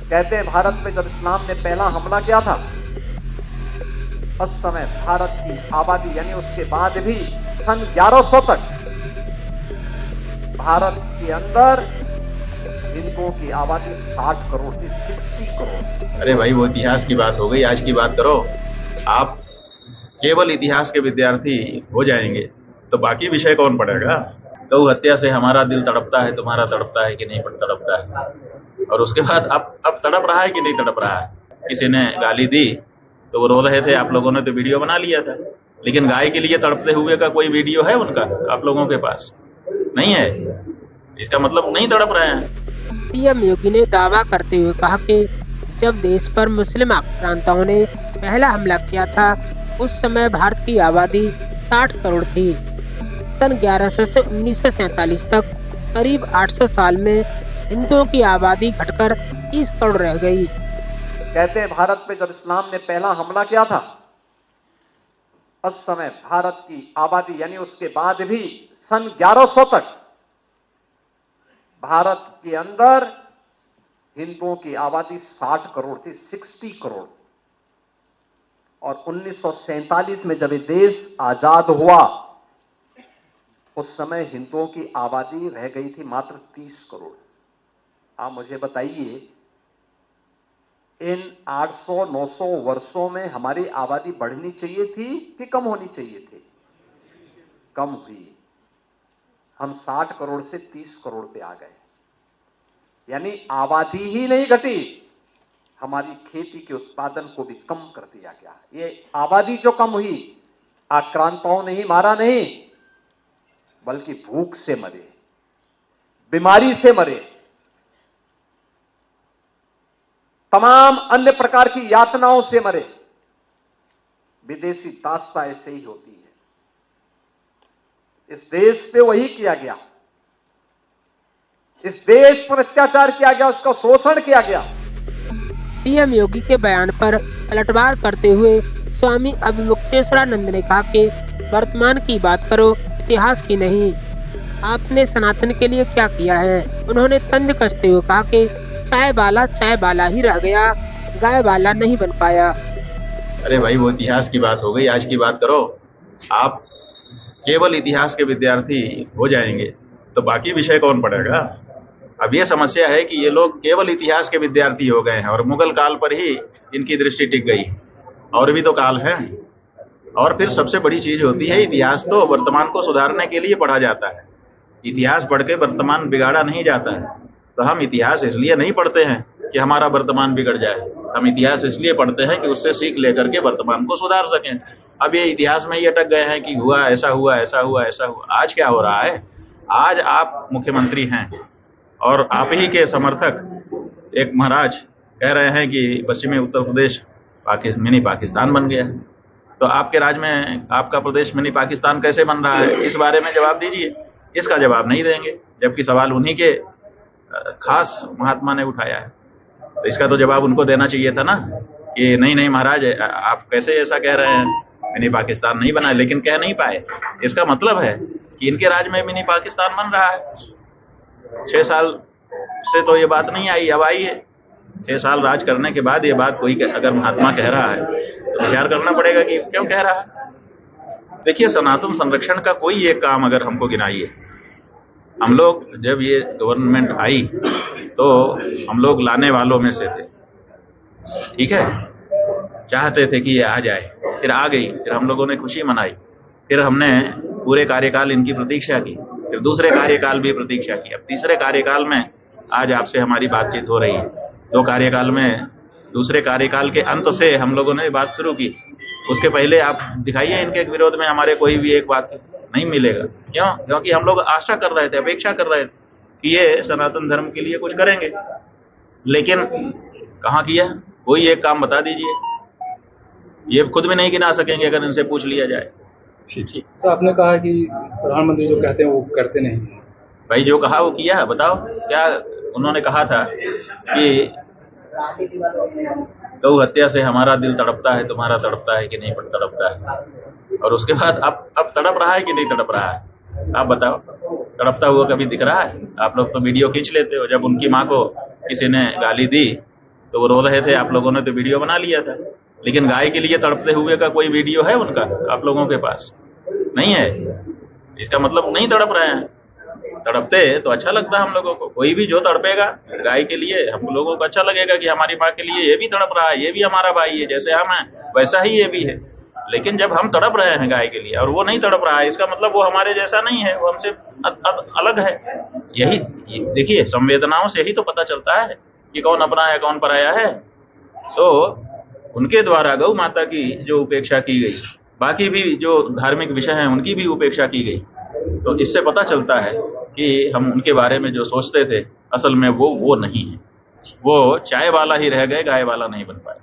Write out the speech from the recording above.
कहते हैं भारत में जब इस्लाम ने पहला हमला किया था, उस समय भारत की आबादी यानी उसके बाद भी सन 1100 तक भारत के अंदर हिंदुओं की आबादी 60 करोड़ थी, 60 करोड़। अरे भाई, वो इतिहास की बात हो गई, आज की बात करो। आप केवल इतिहास के विद्यार्थी हो जाएंगे तो बाकी विषय कौन पढ़ेगा? गौ हत्या से हमारा दिल तड़पता है, तुम्हारा तड़पता है कि नहीं तड़पता है? और उसके बाद अब तड़प रहा है कि नहीं तड़प रहा है? किसी ने गाली दी तो वो रो रहे थे, आप लोगों ने तो वीडियो बना लिया था, लेकिन गाय के लिए तड़पते हुए का कोई वीडियो है उनका आप लोगों के पास? नहीं है। इसका मतलब नहीं तड़प रहे हैं। सीएम योगी ने दावा करते हुए कहा कि जब देश पर मुस्लिम आक्रांताओं ने पहला हमला किया था उस समय भारत की आबादी 60 करोड़ थी। सन 1100 से 1947 तक करीब 800 साल में हिंदुओं की आबादी घटकर 30 करोड़ रह गई। कहते हैं भारत में जब इस्लाम ने पहला हमला किया था, उस समय भारत की आबादी यानी उसके बाद भी सन 1100 तक भारत के अंदर हिंदुओं की आबादी 60 करोड़ थी, 60 करोड़। और 1947 में जब ये देश आजाद हुआ उस समय हिंदुओं की आबादी रह गई थी मात्र 30 करोड़। आप मुझे बताइए, इन 800-900 वर्षों में हमारी आबादी बढ़नी चाहिए थी कि कम होनी चाहिए थी? कम हुई। हम 60 करोड़ से 30 करोड़ पे आ गए, यानी आबादी ही नहीं घटी, हमारी खेती के उत्पादन को भी कम कर दिया गया। ये आबादी जो कम हुई, आक्रांताओं ने ही मारा नहीं, बल्कि भूख से मरे, बीमारी से मरे, तमाम अन्य प्रकार की यातनाओं से मरे। विदेशी दास्ता ऐसे ही होती है। इस देश पे वही किया गया, इस देश पर अत्याचार किया गया, उसका शोषण किया गया। सीएम योगी के बयान पर पलटवार करते हुए स्वामी अभिमुक्तेश्वरानंद ने कहा कि वर्तमान की बात करो, इतिहास की नहीं। आपने सनातन के लिए क्या किया है? उन्होंने तंज कसते हुए कहा कि चाय बाला ही रह गया, गाय बाला नहीं बन पाया। अरे भाई, वो इतिहास की बात हो गई, आज की बात करो। आप केवल इतिहास के विद्यार्थी हो जाएंगे तो बाकी विषय कौन पढ़ेगा? अब ये समस्या है कि ये लोग केवल इतिहास के विद्यार्थी हो गए हैं और मुगल काल पर ही इनकी दृष्टि टिक गई। और भी तो काल है। और फिर सबसे बड़ी चीज होती है, इतिहास तो वर्तमान को सुधारने के लिए पढ़ा जाता है। इतिहास पढ़ के वर्तमान बिगाड़ा नहीं जाता है। तो हम इतिहास इसलिए नहीं पढ़ते हैं कि हमारा वर्तमान बिगड़ जाए, हम इतिहास इसलिए पढ़ते हैं कि उससे सीख लेकर के वर्तमान को सुधार सकें। अब ये इतिहास में ही अटक गए हैं कि हुआ ऐसा हुआ, ऐसा हुआ, ऐसा हुआ। आज क्या हो रहा है? आज आप मुख्यमंत्री हैं और आप ही के समर्थक एक महाराज कह रहे हैं कि पश्चिमी उत्तर प्रदेश मिनी पाकिस्तान बन गया। तो आपके राज्य में आपका प्रदेश मिनी पाकिस्तान कैसे बन रहा है? इस बारे में जवाब दीजिए। इसका जवाब नहीं देंगे, जबकि सवाल उन्हीं के खास महात्मा ने उठाया है। तो इसका तो जवाब उनको देना चाहिए था ना कि नहीं महाराज, आप कैसे ऐसा कह रहे हैं, मिनी पाकिस्तान नहीं बना। लेकिन कह नहीं पाए। इसका मतलब है कि इनके राज्य में मिनी पाकिस्तान बन रहा है। 6 साल से तो ये बात नहीं आई, अब आई है। 6 साल राज करने के बाद ये बात कोई अगर महात्मा कह रहा है तो विचार करना पड़ेगा कि क्यों कह रहा है। देखिए, सनातन संरक्षण का कोई एक काम अगर हमको गिनाइए। हम लोग जब ये गवर्नमेंट आई तो हम लोग लाने वालों में से थे, ठीक है, चाहते थे कि ये आ जाए, फिर आ गई, फिर हम लोगों ने खुशी मनाई, फिर हमने पूरे कार्यकाल इनकी प्रतीक्षा की, फिर दूसरे कार्यकाल भी प्रतीक्षा की, अब तीसरे कार्यकाल में आज आपसे हमारी बातचीत हो रही है। 2 कार्यकाल में दूसरे कार्यकाल के अंत से हम लोगों ने बात शुरू की। उसके पहले आप दिखाइए इनके विरोध में हमारे कोई भी एक वाक्य, नहीं मिलेगा। क्यों? क्योंकि हम लोग आशा कर रहे थे, अपेक्षा कर रहे थे कि ये सनातन धर्म के लिए कुछ करेंगे, लेकिन कहाँ किया? कोई एक काम बता दीजिए। ये खुद भी नहीं गिना सकेंगे अगर इनसे पूछ लिया जाए। ठीक। तो आपने कहा कि प्रधानमंत्री जो कहते हैं वो करते नहीं। भाई, जो कहा वो किया। बताओ क्या उन्होंने कहा था कि गौ हत्या से हमारा दिल तड़पता है, तुम्हारा तड़पता है कि नहीं तड़पता है? और उसके बाद अब तड़प रहा है कि नहीं तड़प रहा है? आप बताओ, तड़पता हुआ कभी दिख रहा है? आप लोग तो वीडियो खींच लेते हो। जब उनकी माँ को किसी ने गाली दी तो वो रो रहे थे, आप लोगों ने तो वीडियो बना लिया था। लेकिन गाय के लिए तड़पते हुए का कोई वीडियो है उनका आप लोगों के पास? नहीं है। इसका मतलब नहीं तड़प रहे हैं। तड़पते तो अच्छा लगता हम लोगों को। कोई भी जो तड़पेगा गाय के लिए, हम लोगों को अच्छा लगेगा कि हमारी माँ के लिए ये भी तड़प रहा है, ये भी हमारा भाई है, जैसे हम हैं वैसा ही ये भी है। लेकिन जब हम तड़प रहे हैं गाय के लिए और वो नहीं तड़प रहा है, इसका मतलब वो हमारे जैसा नहीं है, वो हमसे अलग है। यही देखिए, संवेदनाओं से ही तो पता चलता है कि कौन अपना है कौन पराया है। तो उनके द्वारा गौ माता की जो उपेक्षा की गई, बाकी भी जो धार्मिक विषय हैं उनकी भी उपेक्षा की गई, तो इससे पता चलता है कि हम उनके बारे में जो सोचते थे असल में वो नहीं है। वो चाय वाला ही रह गए, गाय वाला नहीं बन पाए।